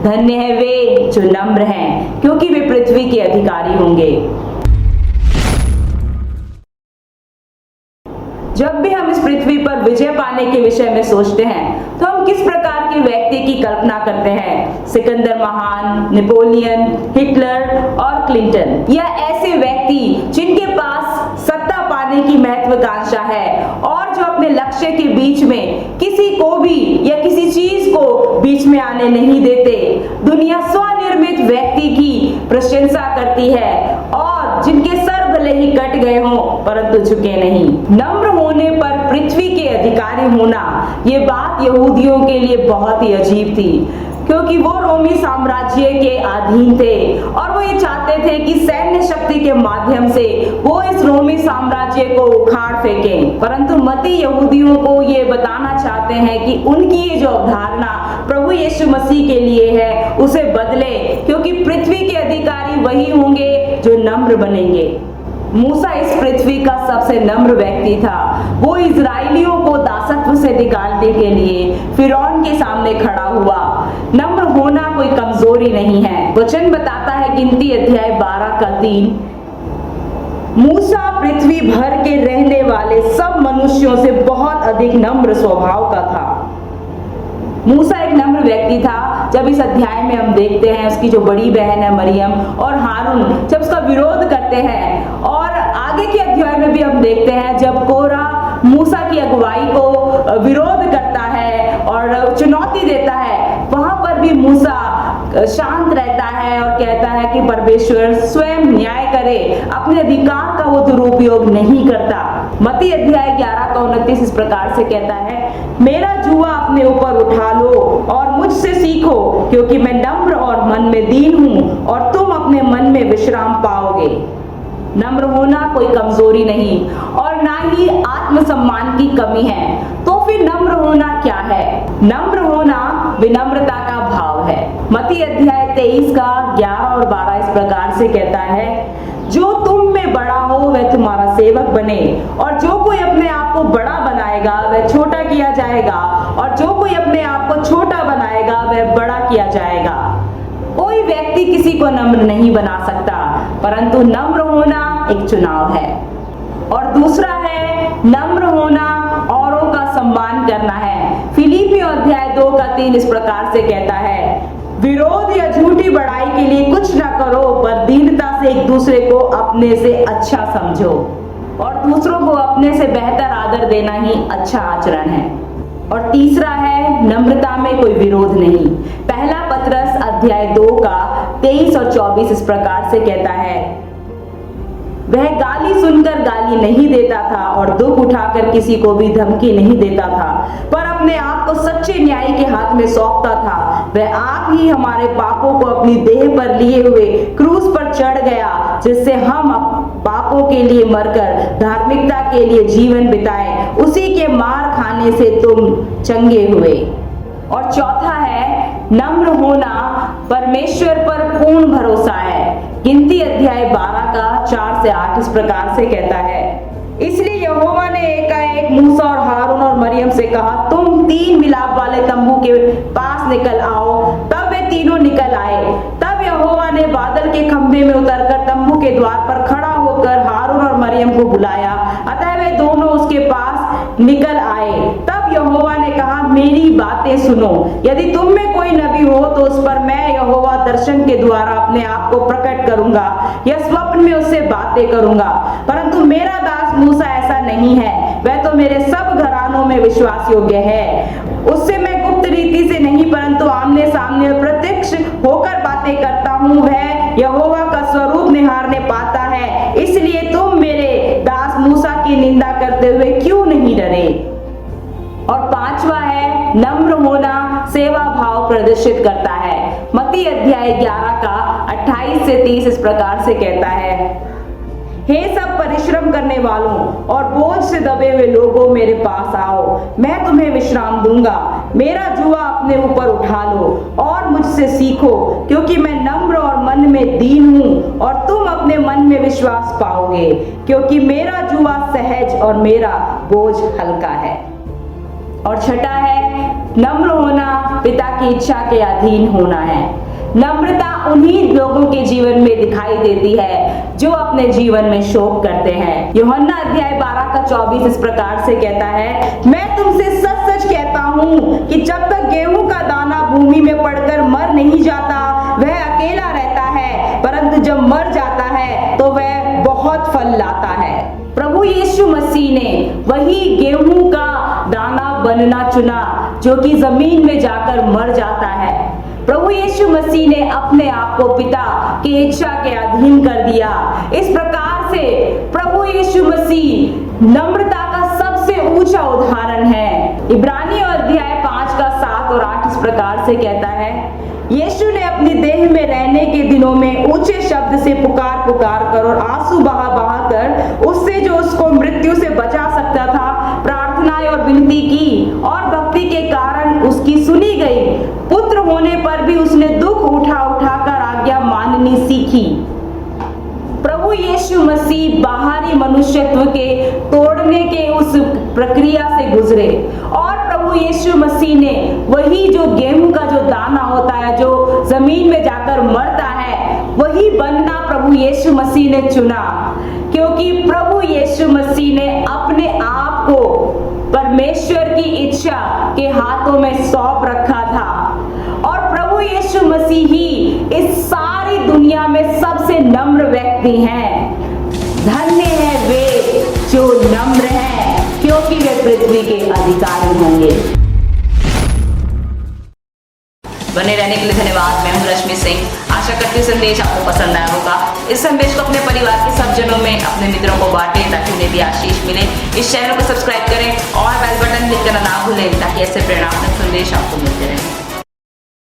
धन्य है वे जो नम्र हैं, क्योंकि वे पृथ्वी के अधिकारी होंगे। जब भी हम इस पृथ्वी पर विजय पाने के विषय में सोचते हैं तो हम किस प्रकार के व्यक्ति की कल्पना करते हैं? सिकंदर महान, नेपोलियन, हिटलर और क्लिंटन, या ऐसे व्यक्ति जिनके पास सत्ता पाने की महत्वाकांक्षा है और जो अपने लक्ष्य के बीच में किसी को भी या किसी चीज को बीच में आने नहीं देते। दुनिया स्वनिर्मित व्यक्ति की प्रशंसा करती है और जिनके सर भले ही कट गए हों परंतु झुके नहीं। नम्र होने पर पृथ्वी के अधिकारी होना, ये बात यहूदियों के लिए बहुत ही अजीब थी, क्योंकि वो रोमी साम्राज्य के अधीन थे और वो ये चाहते थे कि सैन्य शक्ति के माध्यम से वो इस रोमी साम्राज्य को उखाड़ फेंकें। परंतु मती यहूदियों को ये बताना चाहते हैं कि उनकी ये जो अवधारणा प्रभु यीशु मसीह के लिए है उसे बदले, क्योंकि पृथ्वी के अधिकारी वही होंगे जो नम्र बनेंगे। मूसा इस पृथ्वी का सबसे नम्र व्यक्ति था। वो इजराइलियों को दासत्व से निकालने के लिए फिरौन के सामने खड़ा हुआ। नम्र होना कोई कमजोरी नहीं है। वचन बताता है गिनती अध्याय 12:3, मूसा पृथ्वी भर के रहने वाले सब मनुष्यों से बहुत अधिक नम्र स्वभाव का था। मूसा एक नम्र व्यक्ति था। जब इस अध्याय में हम देखते हैं उसकी जो बड़ी बहन है मरियम और हारून जब उसका विरोध करते हैं, और आगे के अध्याय में भी हम देखते हैं जब कोरा मूसा की अगुवाई को विरोध करता है और चुनौती देता है, वहां पर भी मूसा शांत रहता है और कहता है कि परमेश्वर स्वयं न्याय करे, अपने अधिकार का वो दुरुपयोग नहीं करता। मत्ती अध्याय 11:29 इस प्रकार से कहता है, मेरा जुआ अपने ऊपर उठा लो और मुझसे सीखो, क्योंकि मैं नम्र और मन में दीन हूं और तुम अपने मन में विश्राम पाओगे। नम्र होना कोई कमजोरी नहीं और ना ही आत्मसम्मान की कमी है। तो फिर नम्र होना क्या है? नम्र होना विनम्रता का भाव है। मत्ती अध्याय 23:11 और 12 इस प्रकार से कहता है, जो तुम में बड़ा हो वह तुम्हारा सेवक बने, और जो कोई अपने आप को बड़ा बनाएगा वह छोटा किया जाएगा, और जो कोई अपने आप को छोटा बनाएगा वह बड़ा किया जाएगा। कोई व्यक्ति किसी को नम्र नहीं बना सकता, परंतु नम्र होना एक चुनाव है। और दूसरा है नम्र होना औरों का सम्मान करना है। फिलिपियों अध्याय 2:3 इस प्रकार से कहता है, विरोध या झूठी बड़ाई के लिए कुछ ना करो, पर दीनता से एक दूसरे को अपने से अच्छा समझो, और दूसरों को अपने से बेहतर आदर देना ही अच्छा आचरण है। और तीसरा है नम्रता में कोई विरोध नहीं। पहला पतरस अध्याय 2:23 और 24 इस प्रकार से कहता है, वह गाली सुनकर गाली नहीं देता था और दुख उठाकर किसी को भी धमकी नहीं देता था, पर अपने आप को सच्चे न्याय के हाथ में सौंपता था। वह आप ही हमारे पापों को अपनी देह पर लिए हुए क्रूस पर चढ़ गया, जिससे हम पापों के लिए मरकर धार्मिकता के लिए जीवन बिताएं। उसी के मार खाने से तुम चंगे हुए। और चौथा है नम्र होना परमेश्वर पर पूर्ण भरोसा है। गिनती अध्याय 12:4-8 इस प्रकार से कहता है, इसलिए यहोवा ने एकाएक मूसा और हारून और मरियम से कहा, तुम 3 मिलाप वाले तंबू के पास निकल आओ। तब वे तीनों निकल आए। तब यहोवा ने बादल के खंभे में उतरकर तंबू के द्वार पर खड़ा होकर हारून और मरियम को बुलाया। अतः वे दोनों उसके पास निकल आए। तब यहोवा ने कहा, मेरी बातें सुनो, यदि तुम में कोई नबी हो तो उस पर मैं यहोवा दर्शन के द्वारा अपने आप को प्रकट करूंगा या स्वप्न में उससे बातें करूंगा। परंतु मेरा दास मूसा ऐसा नहीं है, वह तो मेरे सब घरानों में विश्वास योग्य है। उससे मैं गुप्त रीति से नहीं परंतु आमने सामने प्रत्यक्ष होकर बातें करता हूँ। वह यहोवा का स्वरूप निहारने पाता है। इसलिए तुम मेरे दास मूसा की निंदा करते हुए क्यों नहीं डरे? और पांचवा है नम्र होना सेवा भाव प्रदर्शित करता है। मत्ती अध्याय 11:28-30 इस प्रकार से कहता है, हे सब परिश्रम करने वालों और बोझ से दबे हुए लोगों, मेरे पास आओ, मैं तुम्हें विश्राम दूंगा। मेरा जुआ अपने ऊपर उठा लो और मुझसे सीखो, क्योंकि मैं नम्र और मन में दीन हूं, और तुम अपने मन में विश्वास पाओगे, क्योंकि मेरा जुआ सहज और मेरा बोझ हल्का है। और छठा है नम्र होना पिता की इच्छा के अधीन होना है। नम्रता उन्हीं लोगों के जीवन में दिखाई देती है जो अपने जीवन में शोक करते हैं। यूहन्ना अध्याय 12 का 24 इस प्रकार से कहता है, मैं तुमसे सच सच कहता हूँ कि जब तक गेहूं का दाना भूमि में पड़कर मर नहीं जाता वह अकेला रहता है, परंतु जब मर जाता है तो वह बहुत फल लाता है। प्रभु यीशु मसीह ने वही गेहूं का दाना बनना चुना जो कि जमीन में जाकर मर जाता है। प्रभु यीशु मसीह ने अपने आप को पिता की इच्छा के अधीन कर दिया। इस प्रकार से प्रभु यीशु मसीह नम्रता का सबसे ऊंचा उदाहरण है। इब्रानियों अध्याय 5 का 7 और 8 इस प्रकार से कहता है, यीशु ने अपनी देह में रहने के दिनों में ऊंचे शब्द से पुकार पुकार कर और आंसू बहा बहा कर उससे जो उसको मृत्यु से बचा सकता था प्रार्थनाएं और विनती की, और भक्ति के कारण उसकी सुनी गई। पुत्र होने पर भी उसने दुख उठा उठा कर आज्ञा माननी सीखी। प्रभु यीशु मसीह बाहरी मनुष्यत्व के तोड़ने के उस प्रक्रिया से गुजरे, और प्रभु यीशु मसीह ने वही जो गेहूं का जो दाना होता है जो जमीन में जाकर मरता है वही बनना प्रभु यीशु मसीह ने चुना, क्योंकि प्रभु यीशु मसीह ने अपने आप को परमेश्वर की इच्छा के हाथों में सौंप रखा था। और प्रभु यीशु मसीह ही इस सारी दुनिया में सबसे नम्र व्यक्ति हैं। धन्य है वे जो नम्र हैं, क्योंकि वे पृथ्वी के अधिकारी होंगे। बने रहने के लिए धन्यवाद। मैं हूं रश्मि सिंह। आशा करती हूँ संदेश आपको पसंद आया होगा। इस संदेश को अपने परिवार के सब जनों में, अपने मित्रों को बांटें ताकि उन्हें भी आशीष मिले। इस चैनल को सब्सक्राइब करें और बेल बटन क्लिक करना ना भूलें ताकि ऐसे प्रेरणात्मक संदेश आपको मिलते रहें।